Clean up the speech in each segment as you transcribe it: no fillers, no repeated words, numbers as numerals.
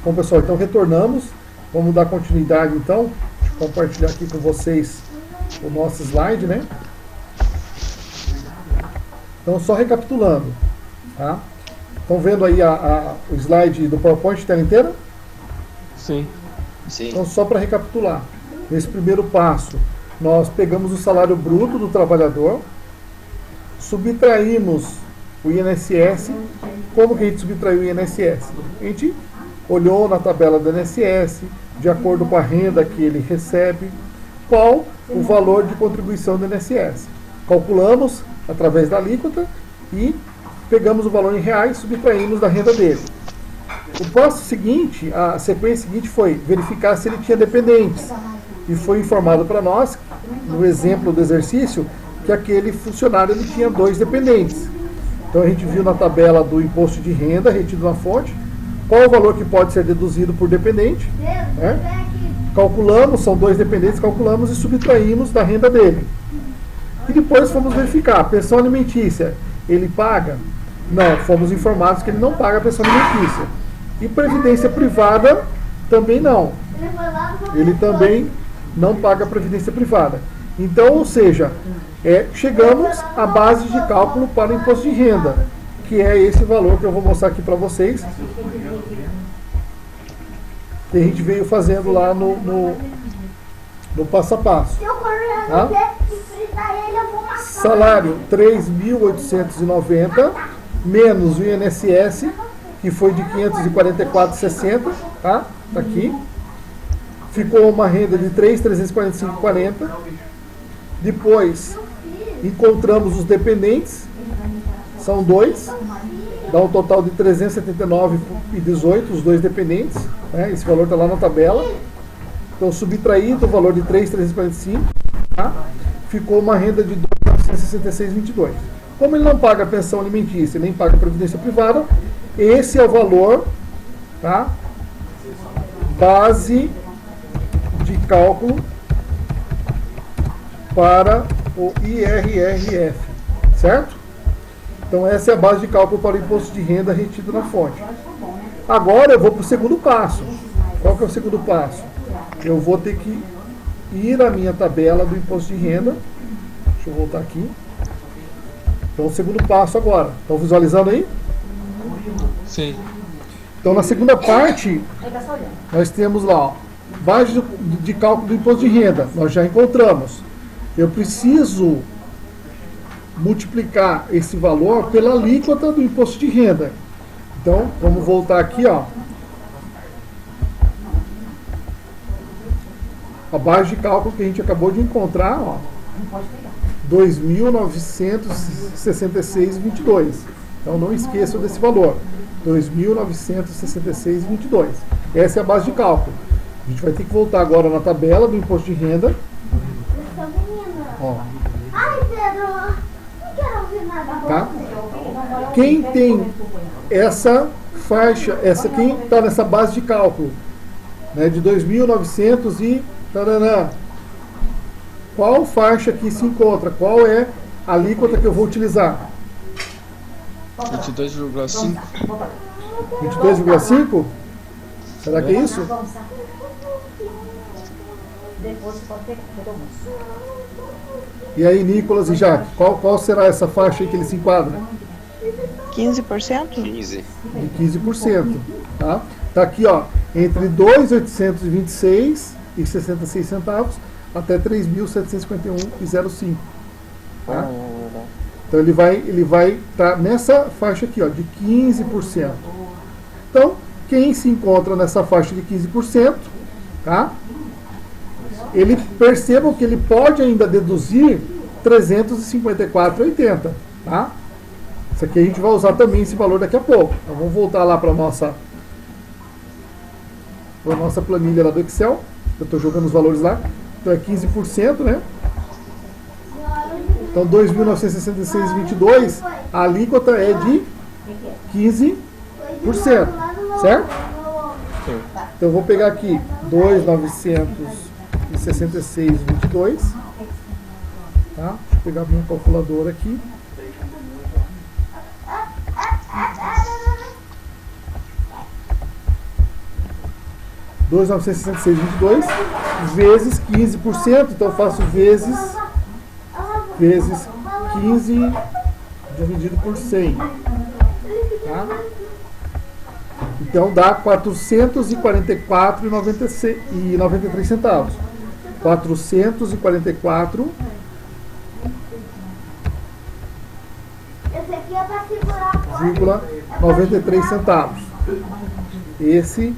Bom, pessoal, então retornamos. Vamos dar continuidade, então. Deixa eu compartilhar aqui com vocês o nosso slide, né? Então, só recapitulando, tá? Estão vendo aí o slide do PowerPoint, tela inteira? Sim. Sim. Então, só para recapitular. Nesse primeiro passo, nós pegamos o salário bruto do trabalhador, subtraímos o INSS. Como que a gente subtraiu o INSS? A gente olhou na tabela do INSS, de acordo com a renda que ele recebe, qual o valor de contribuição do INSS. Calculamos através da alíquota e pegamos o valor em reais e subtraímos da renda dele. O passo seguinte, a sequência seguinte foi verificar se ele tinha dependentes. E foi informado para nós, no exemplo do exercício, que aquele funcionário ele tinha 2 dependentes. Então a gente viu na tabela do imposto de renda retido na fonte, qual o valor que pode ser deduzido por dependente. Né? Calculamos, são 2 dependentes, calculamos e subtraímos da renda dele. E depois fomos verificar, a pensão alimentícia, ele paga? Não, fomos informados que ele não paga a pensão alimentícia. E previdência privada, também não. Ele também não paga a previdência privada. Então, ou seja, chegamos à base de cálculo para o imposto de renda, que é esse valor que eu vou mostrar aqui para vocês, que a gente veio fazendo lá no passo a passo. Tá? Salário 3.890 menos o INSS, que foi de 544,60, tá? Tá aqui. Ficou uma renda de 3.345,40. Depois encontramos os dependentes, são 2, dá um total de 379,18 os 2 dependentes, né? Esse valor está lá na tabela. Então subtraído o valor de 3.345, tá? Ficou uma renda de 2.966,22. Como ele não paga pensão alimentícia nem paga previdência privada, esse é o valor, tá? Base de cálculo para o IRRF, certo? Então essa é a base de cálculo para o imposto de renda retido na fonte. Agora eu vou para o segundo passo. Qual que é o segundo passo? Eu vou ter que ir à minha tabela do imposto de renda. Deixa eu voltar aqui. Então, o segundo passo agora. Estão visualizando aí? Sim. Então, na segunda parte, nós temos lá, ó, base de cálculo do imposto de renda. Nós já encontramos. Eu preciso multiplicar esse valor pela alíquota do imposto de renda. Então, vamos voltar aqui, ó. A base de cálculo que a gente acabou de encontrar, ó, 2.966,22. Então não esqueçam desse valor, 2.966,22. Essa é a base de cálculo. A gente vai ter que voltar agora na tabela do imposto de renda. Ó. Ai, Pedro, não quero ouvir nada. Tá? Quem tem essa faixa, quem está nessa base de cálculo, né, de 2.900 e taranã, qual faixa aqui se encontra? Qual é a alíquota que eu vou utilizar? 22,5. 22,5? Será que é isso? E aí, Nicolas e Jaque, qual será essa faixa aí que ele se enquadra? 15%? 15. De 15%. Tá? Tá aqui, ó, entre 2.826,66 centavos até 3.751,05. Tá? Então ele vai estar nessa faixa aqui, ó, de 15%. Então, quem se encontra nessa faixa de 15%, tá? Ele perceba que ele pode ainda deduzir 354,80, tá? Isso aqui a gente vai usar também esse valor daqui a pouco. Então vamos voltar lá para a nossa planilha lá do Excel. Eu estou jogando os valores lá. Então é 15%, né? Então 2.966,22, a alíquota é de 15%, certo? Então eu vou pegar aqui 2.966,22, tá? Deixa eu pegar a minha calculadora aqui. 2.966,22 vezes 15%, então eu faço vezes 15 dividido por 100. Tá? Então dá R$ 444,93 centavos. 444 Esse aqui é pra segurar a porta. 93 centavos. Esse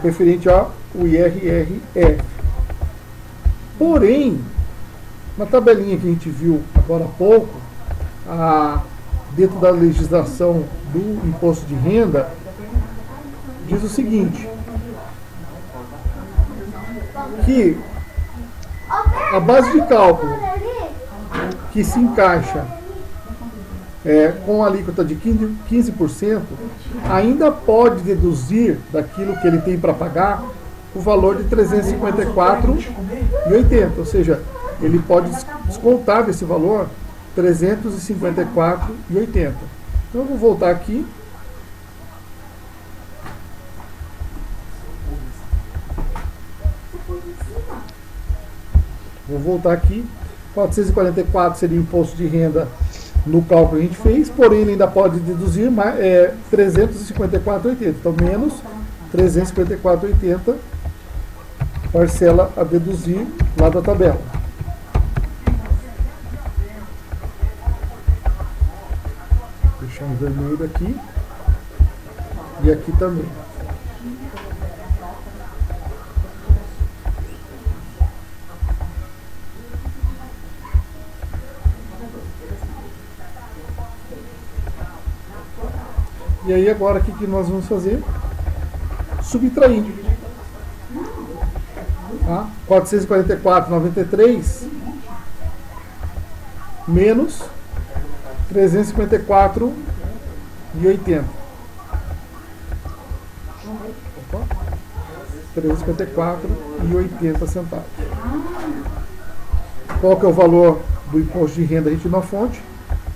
referente ao IRRF. Porém, na tabelinha que a gente viu agora há pouco, dentro da legislação do imposto de renda, diz o seguinte, que a base de cálculo que se encaixa com a alíquota de 15%, ainda pode deduzir daquilo que ele tem para pagar o valor de R$ 354,80, ou seja, ele pode descontar desse valor R$ 354,80. Então eu vou voltar aqui. Vou voltar aqui. 444 seria imposto de renda no cálculo que a gente fez, porém ele ainda pode deduzir 354,80. Então menos 354,80 parcela a deduzir lá da tabela. Deixar um vermelho aqui e aqui também. E aí agora o que nós vamos fazer? Subtrair. Tá? 444,93 menos 354,80. 354,80 centavos. Qual que é o valor do imposto de renda retido na fonte?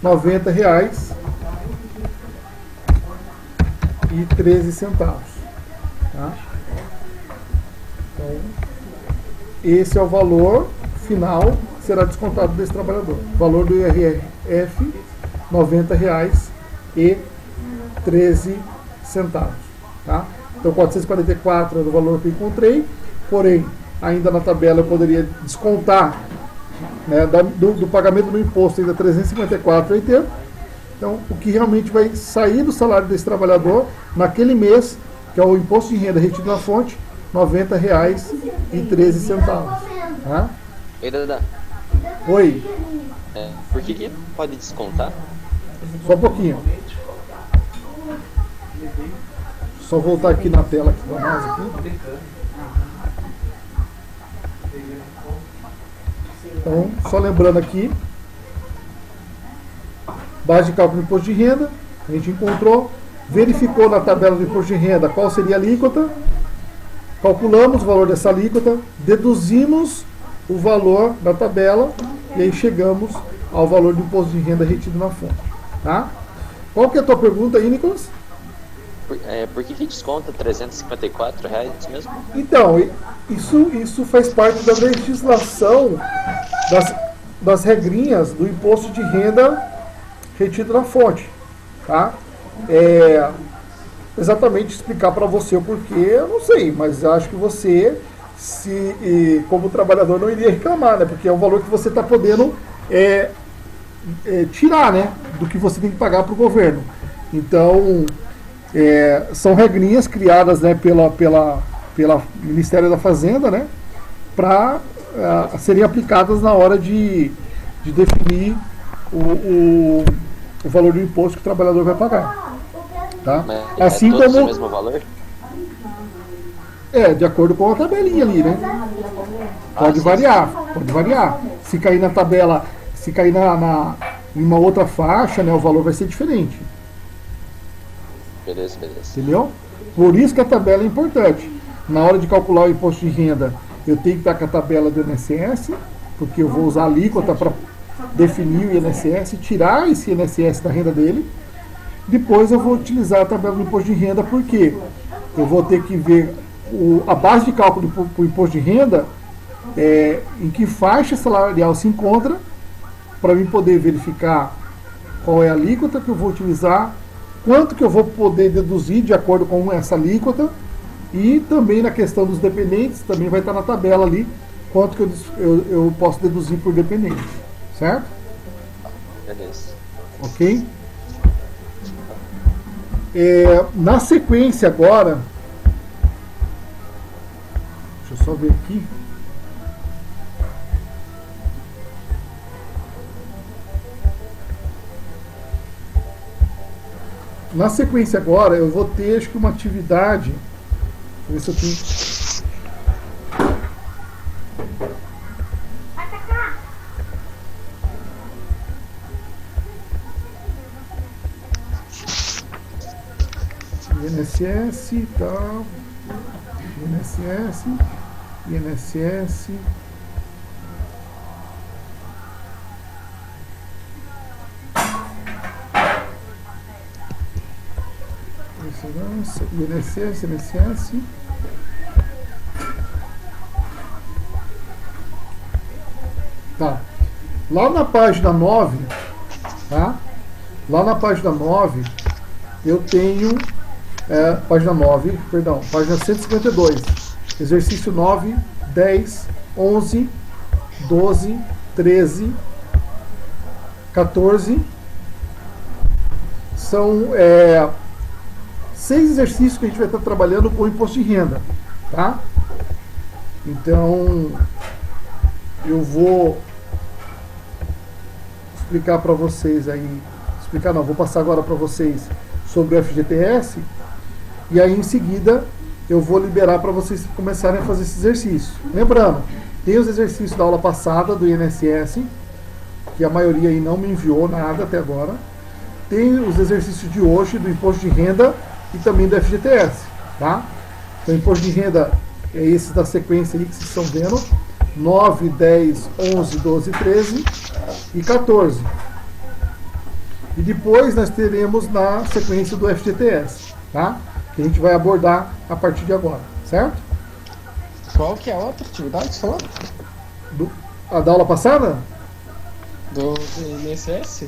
R$ 90,13. Tá? Então, esse é o valor final que será descontado desse trabalhador. O valor do IRRF, R$ 90,13. Tá? Então, 444 era o valor que eu encontrei, porém, ainda na tabela eu poderia descontar, né, do pagamento do imposto ainda R$ 354,80. Então, o que realmente vai sair do salário desse trabalhador naquele mês, que é o imposto de renda retido na fonte, R$ 90,13. Tá? Oi, Dada. Oi. Por que pode descontar? Só um pouquinho. Só voltar aqui na tela aqui para nós aqui. Então, só lembrando aqui, base de cálculo do imposto de renda, a gente encontrou, verificou na tabela do imposto de renda qual seria a alíquota, calculamos o valor dessa alíquota, deduzimos o valor da tabela e aí chegamos ao valor do imposto de renda retido na fonte. Tá? Qual que é a tua pergunta aí, Nicolas? Por que desconta R$ 354 mesmo? Então, isso faz parte da legislação das regrinhas do imposto de renda retido na fonte. Tá? Exatamente explicar para você o porquê, eu não sei, mas acho que você, como trabalhador, não iria reclamar, né? Porque é um valor que você está podendo tirar, né, do que você tem que pagar para o governo. Então, são regrinhas criadas, né, pela Ministério da Fazenda, né, para serem aplicadas na hora de definir o valor do imposto que o trabalhador vai pagar. Tá? Mas assim todos como o mesmo valor? de acordo com a tabelinha ali, né? Pode variar. Se cair na tabela, se cair em uma outra faixa, né, o valor vai ser diferente. Beleza. Entendeu? Por isso que a tabela é importante. Na hora de calcular o imposto de renda, eu tenho que estar com a tabela do INSS, porque eu vou usar a alíquota para definir o INSS, tirar esse INSS da renda dele. Depois eu vou utilizar a tabela do imposto de renda, porque eu vou ter que ver a base de cálculo para o imposto de renda, em que faixa salarial se encontra, para mim poder verificar qual é a alíquota que eu vou utilizar, quanto que eu vou poder deduzir de acordo com essa alíquota, e também na questão dos dependentes, também vai estar na tabela ali, quanto que eu posso deduzir por dependente, certo? Beleza. Ok? Na sequência agora, deixa eu só ver aqui. Na sequência agora, eu vou ter, acho que uma atividade. Deixa eu ver se eu tenho. INSS e tal. INSS. INSS. Tá. Lá na página 9, tá? Lá na página 9, eu tenho página 9, perdão, página 152. Exercício 9, 10, 11, 12, 13, 14. São 6 exercícios que a gente vai estar trabalhando com imposto de renda, tá? Então, eu vou explicar para vocês aí, vou passar agora para vocês sobre o FGTS, e aí em seguida eu vou liberar para vocês começarem a fazer esse exercício. Lembrando, tem os exercícios da aula passada do INSS, que a maioria aí não me enviou nada até agora. Tem os exercícios de hoje do imposto de renda e também do FGTS, tá? Então, imposto de renda é esse da sequência aí que vocês estão vendo: 9, 10, 11, 12, 13 e 14. E depois nós teremos na sequência do FGTS, tá? Que a gente vai abordar a partir de agora, certo? Qual que é a outra atividade que você falou? A da aula passada? Do INSS?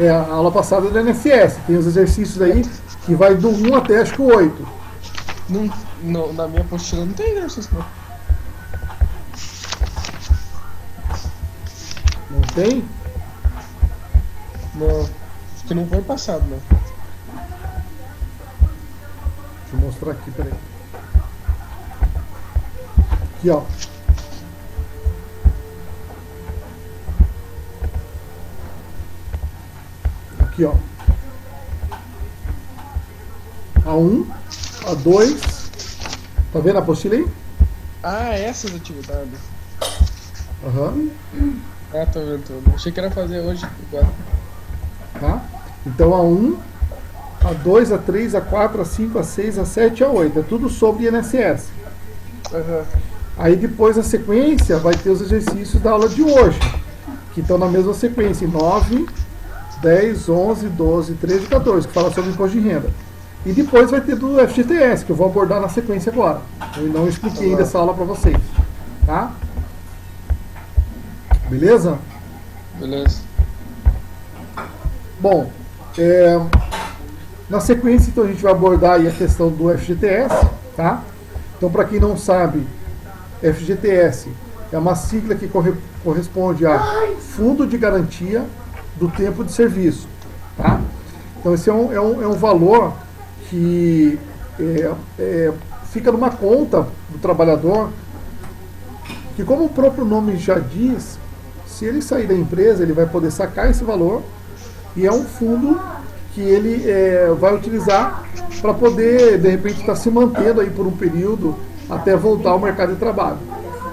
A aula passada do INSS. Tem os exercícios aí que vai do 1 até acho que o 8. Não, na minha apostila não tem exercício, não. Não tem? Não, acho que não foi passado, não. Deixa eu mostrar aqui, peraí. Aqui, ó. Aqui, ó. A1, A2. Tá vendo a apostila aí? Ah, essas atividades. Aham. Ah, tô vendo tudo. Achei que era fazer hoje agora. Tá? Então A1, A2, A3, A4, A5, A6, A7 e A8. É tudo sobre INSS. Uhum. Aí depois a sequência vai ter os exercícios da aula de hoje, que estão na mesma sequência, em 9, 10, 11, 12, 13 e 14, que fala sobre imposto de renda. E depois vai ter do FGTS, que eu vou abordar na sequência agora. Eu não expliquei ainda essa aula para vocês. Tá? Beleza? Beleza. Bom, na sequência então a gente vai abordar aí a questão do FGTS, tá? Então, para quem não sabe, FGTS é uma sigla que corresponde a Fundo de Garantia do Tempo de Serviço, tá? Então esse é um valor que fica numa conta do trabalhador, que, como o próprio nome já diz, se ele sair da empresa, ele vai poder sacar esse valor, e é um fundo que ele vai utilizar para poder, de repente, estar se mantendo aí por um período até voltar ao mercado de trabalho.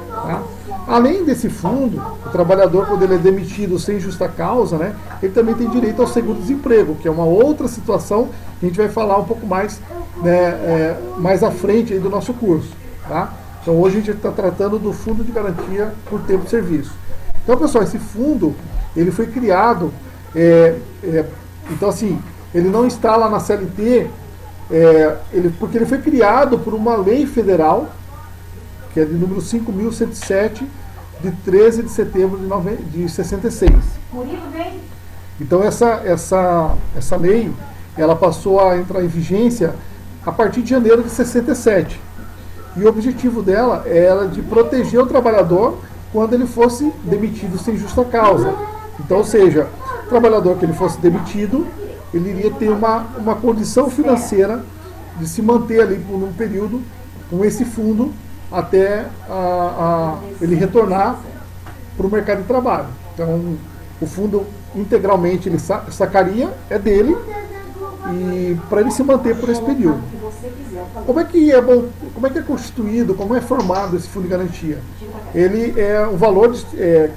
Tá? Além desse fundo, o trabalhador, quando ele é demitido sem justa causa, né, ele também tem direito ao seguro-desemprego, que é uma outra situação que a gente vai falar um pouco mais, né, mais à frente aí do nosso curso. Tá? Então hoje a gente está tratando do Fundo de Garantia por Tempo de Serviço. Então, pessoal, esse fundo ele foi criado, então assim, ele não está lá na CLT Porque ele foi criado por uma lei federal, que é de número 5.107, de 13 de setembro de 66. Então essa lei, ela passou a entrar em vigência a partir de janeiro de 67. E o objetivo dela era de proteger o trabalhador quando ele fosse demitido sem justa causa. Então, ou seja, o trabalhador que ele fosse demitido, ele iria ter uma condição financeira de se manter ali por um período com esse fundo até ele retornar para o mercado de trabalho. Então, o fundo integralmente ele sacaria, é dele, e para ele se manter por esse período. Como é que é constituído, como é formado esse fundo de garantia? Ele é um valor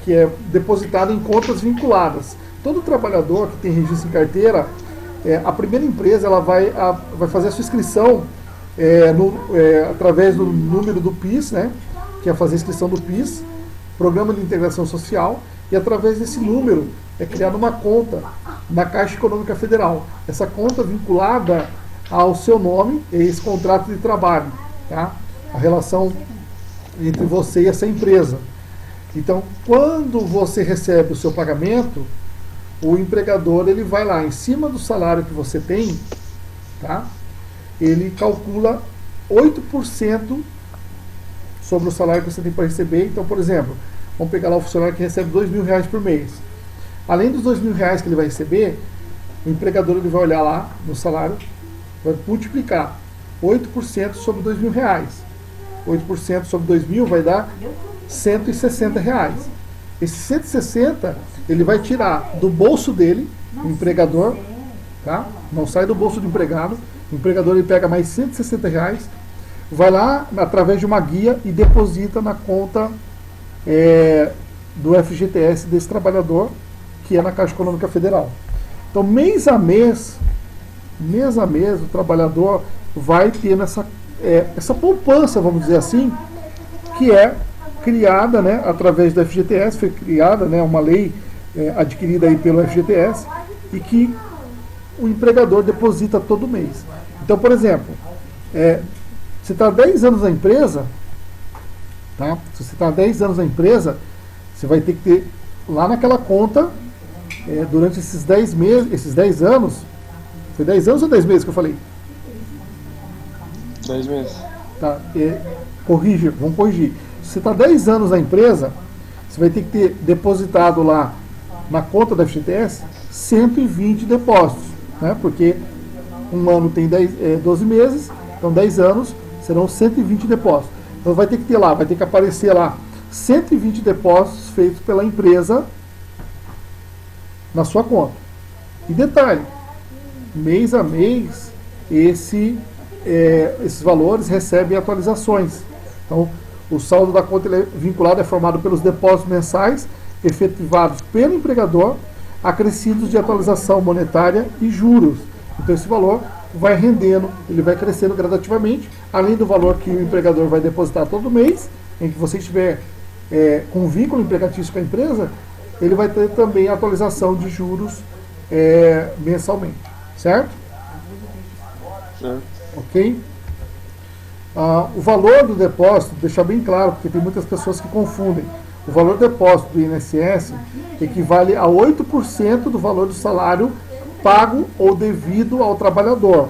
que é depositado em contas vinculadas. Todo trabalhador que tem registro em carteira, a primeira empresa ela vai fazer a sua inscrição através do número do PIS, né, que é fazer a inscrição do PIS, Programa de Integração Social, e através desse número é criada uma conta na Caixa Econômica Federal. Essa conta vinculada ao seu nome é esse contrato de trabalho, tá? A relação entre você e essa empresa. Então, quando você recebe o seu pagamento, o empregador ele vai lá em cima do salário que você tem, tá? Ele calcula 8% sobre o salário que você tem para receber. Então, por exemplo, vamos pegar lá o funcionário que recebe R$2.000 por mês. Além dos R$2.000 que ele vai receber, o empregador ele vai olhar lá no salário, vai multiplicar 8% sobre R$2.000. 8% sobre 2.000 vai dar R$160. Esse 160 ele vai tirar do bolso dele, o empregador, tá? Não sai do bolso do empregado. O empregador ele pega mais R$160, vai lá através de uma guia e deposita na conta do FGTS desse trabalhador, que é na Caixa Econômica Federal. Então, mês a mês, o trabalhador vai ter essa poupança, vamos dizer assim, que é criada, né, através do FGTS, foi criada, né, uma lei adquirida aí pelo FGTS, e que o empregador deposita todo mês. Então, por exemplo, você está há 10 anos na empresa, tá? Se você está há 10 anos na empresa, você vai ter que ter lá naquela conta, durante esses 10 meses, esses 10 anos, foi 10 anos ou 10 meses que eu falei? 10 meses. Tá, vamos corrigir. Se você está 10 anos na empresa, você vai ter que ter depositado lá na conta da FGTS 120 depósitos, né? Porque um ano tem 12 meses, então 10 anos serão 120 depósitos. Então vai ter que ter lá, vai ter que aparecer lá 120 depósitos feitos pela empresa na sua conta. E detalhe, mês a mês, esses valores recebem atualizações. Então, o saldo da conta vinculado é formado pelos depósitos mensais efetivados pelo empregador, acrescidos de atualização monetária e juros. Então, esse valor vai rendendo, ele vai crescendo gradativamente, além do valor que o empregador vai depositar todo mês, em que você estiver com vínculo empregatício com a empresa, ele vai ter também a atualização de juros mensalmente, certo? Ok? O valor do depósito, deixar bem claro, porque tem muitas pessoas que confundem. O valor do depósito do INSS equivale a 8% do valor do salário pago ou devido ao trabalhador.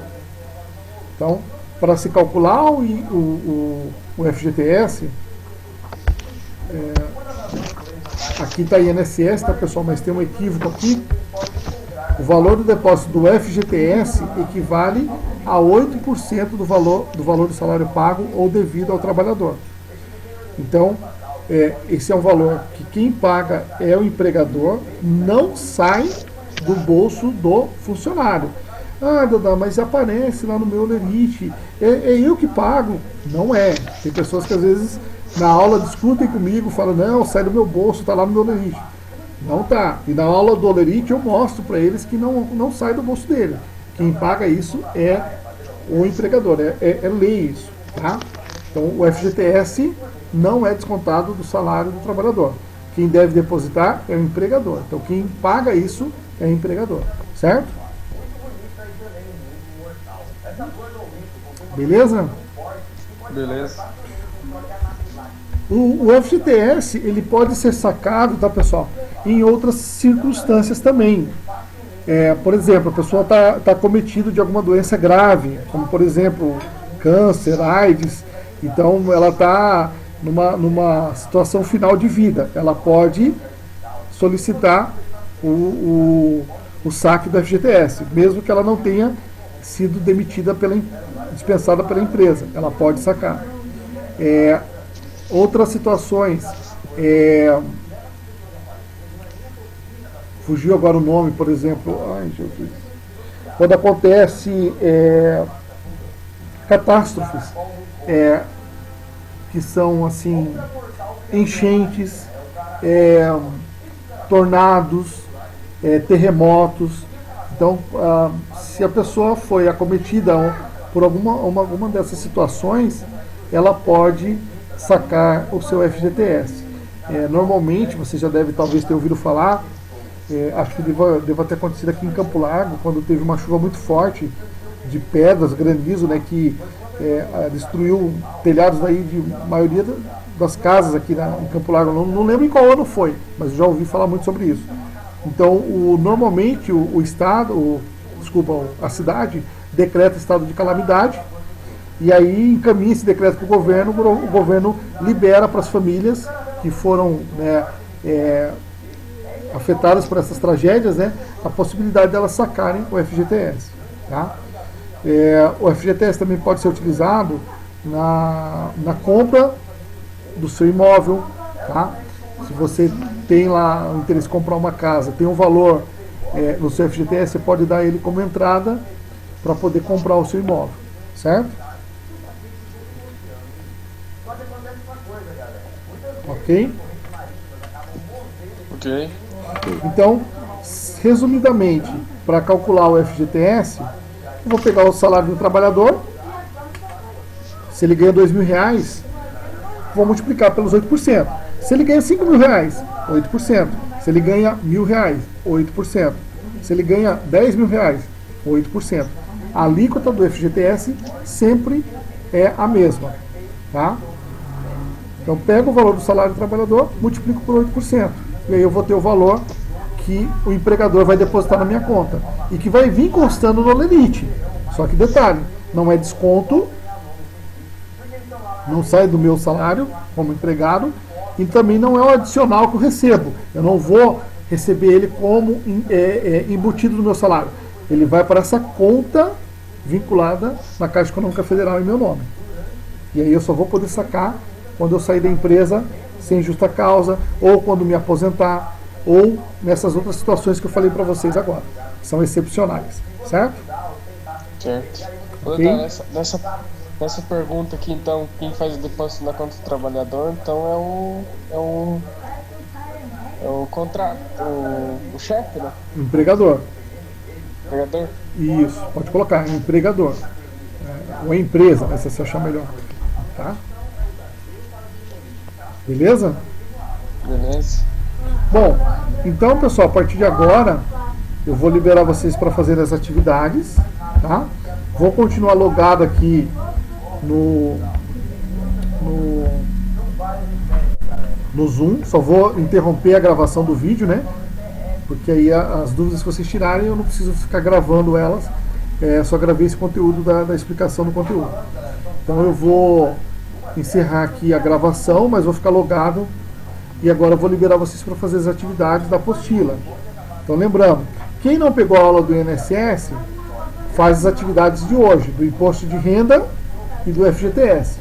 Então, para se calcular o FGTS, aqui está INSS, tá, pessoal? Mas tem um equívoco aqui. O valor do depósito do FGTS equivale a 8% do valor do salário pago ou devido ao trabalhador. Então, esse é um valor que quem paga é o empregador, não sai do bolso do funcionário. Ah, Dodá, mas aparece lá no meu lerite, é eu que pago. Não é. Tem pessoas que às vezes na aula discutem comigo, falam, não, sai do meu bolso, está lá no meu lerite. Não tá. E na aula do Olerite eu mostro para eles que não sai do bolso dele. Quem paga isso é o empregador, é lei isso, tá? Então o FGTS não é descontado do salário do trabalhador. Quem deve depositar é o empregador. Então quem paga isso é o empregador, certo? Beleza? Beleza. O FGTS, ele pode ser sacado, tá, pessoal, em outras circunstâncias também. Por exemplo, a pessoa está cometida de alguma doença grave, como, por exemplo, câncer, AIDS. Então, ela está numa situação final de vida. Ela pode solicitar o saque do FGTS, mesmo que ela não tenha sido demitida, dispensada pela empresa. Ela pode sacar. Outras situações, fugiu agora o nome, por exemplo, ai Jesus, quando acontece catástrofes, que são assim, enchentes, tornados, terremotos. Então, se a pessoa foi acometida por alguma dessas situações, ela pode sacar o seu FGTS. Normalmente, você já deve talvez ter ouvido falar, acho que deva ter acontecido aqui em Campo Largo, quando teve uma chuva muito forte de pedras, granizo, né, que destruiu telhados daí de maioria das casas aqui em Campo Largo. Não lembro em qual ano foi, mas já ouvi falar muito sobre isso. Então, normalmente a cidade decreta estado de calamidade, e aí encaminha esse decreto para o governo libera para as famílias que foram afetadas por essas tragédias, né, a possibilidade delas sacarem o FGTS. Tá? O FGTS também pode ser utilizado na compra do seu imóvel. Tá? Se você tem lá o interesse em comprar uma casa, tem um valor no seu FGTS, você pode dar ele como entrada para poder comprar o seu imóvel. Certo? Ok? Ok. Então, resumidamente, para calcular o FGTS, eu vou pegar o salário do trabalhador. Se ele ganha R$2.000, vou multiplicar pelos 8%. Se ele ganha R$5.000, 8%. Se ele ganha R$1.000, 8%. Se ele ganha R$10.000, 8%. A alíquota do FGTS sempre é a mesma. Tá? Então, pego o valor do salário do trabalhador, multiplico por 8%. E aí eu vou ter o valor que o empregador vai depositar na minha conta. E que vai vir constando no limite. Só que detalhe, não é desconto, não sai do meu salário como empregado, e também não é o adicional que eu recebo. Eu não vou receber ele como embutido no meu salário. Ele vai para essa conta vinculada na Caixa Econômica Federal em meu nome. E aí eu só vou poder sacar quando eu sair da empresa sem justa causa, ou quando me aposentar, ou nessas outras situações que eu falei para vocês agora. São excepcionais, certo? Certo. Ok. Nessa pergunta aqui, então, quem faz o depósito na conta do trabalhador, então é o chefe, né? Empregador. Empregador? Isso, pode colocar, empregador. Ou empresa, né, se você achar melhor. Tá? Beleza? Beleza. Bom, então, pessoal, a partir de agora, eu vou liberar vocês para fazer as atividades, tá? Vou continuar logado aqui no Zoom, só vou interromper a gravação do vídeo, né? Porque aí as dúvidas que vocês tirarem, eu não preciso ficar gravando elas, só gravei esse conteúdo da explicação do conteúdo. Então eu vou encerrar aqui a gravação, mas vou ficar logado, e agora eu vou liberar vocês para fazer as atividades da apostila. Então lembrando, quem não pegou a aula do INSS, faz as atividades de hoje, do imposto de renda e do FGTS.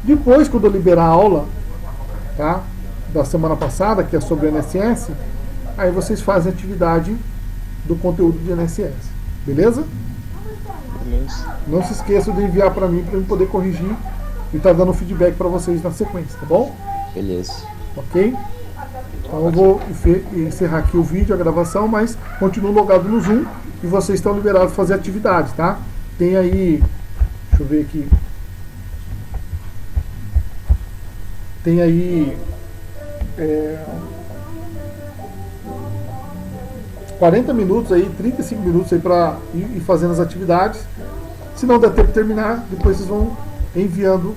Depois, quando eu liberar a aula, tá, da semana passada, que é sobre o INSS, aí vocês fazem a atividade do conteúdo do INSS. Beleza? Beleza. Não se esqueçam de enviar para mim poder corrigir e estar dando feedback para vocês na sequência, tá bom? Beleza. Ok? Então eu vou encerrar aqui o vídeo, a gravação, mas continuo logado no Zoom e vocês estão liberados para fazer atividades, tá? Tem aí, deixa eu ver aqui, tem aí 40 minutos aí, 35 minutos aí para ir fazendo as atividades. Se não der tempo de terminar, depois vocês vão enviando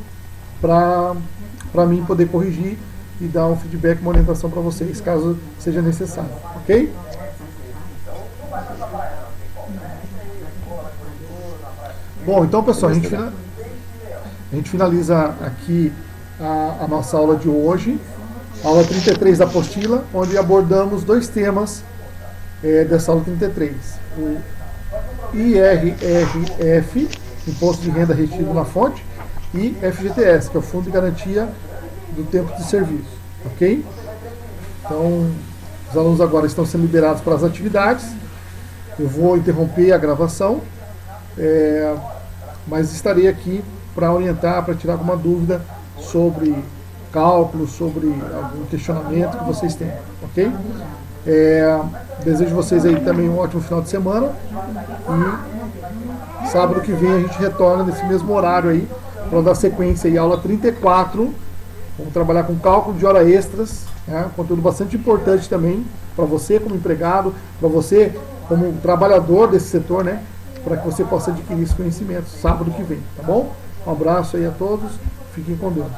para mim poder corrigir e dar um feedback, uma orientação para vocês, caso seja necessário, ok? Bom, então pessoal, a gente finaliza aqui a nossa aula de hoje, aula 33 da apostila, onde abordamos 2 temas dessa aula 33. O IRRF, Imposto de Renda Retido na Fonte, e FGTS, que é o Fundo de Garantia do Tempo de Serviço, ok? Então, os alunos agora estão sendo liberados para as atividades. Eu vou interromper a gravação, mas estarei aqui para orientar, para tirar alguma dúvida sobre cálculo, sobre algum questionamento que vocês tenham, ok? Desejo vocês aí também um ótimo final de semana e sábado que vem a gente retorna nesse mesmo horário aí para dar sequência aí, aula 34. Vamos trabalhar com cálculo de hora extras, um conteúdo bastante importante também para você como empregado, para você como trabalhador desse setor, né? Para que você possa adquirir esse conhecimento sábado que vem, tá bom? Um abraço aí a todos, fiquem com Deus.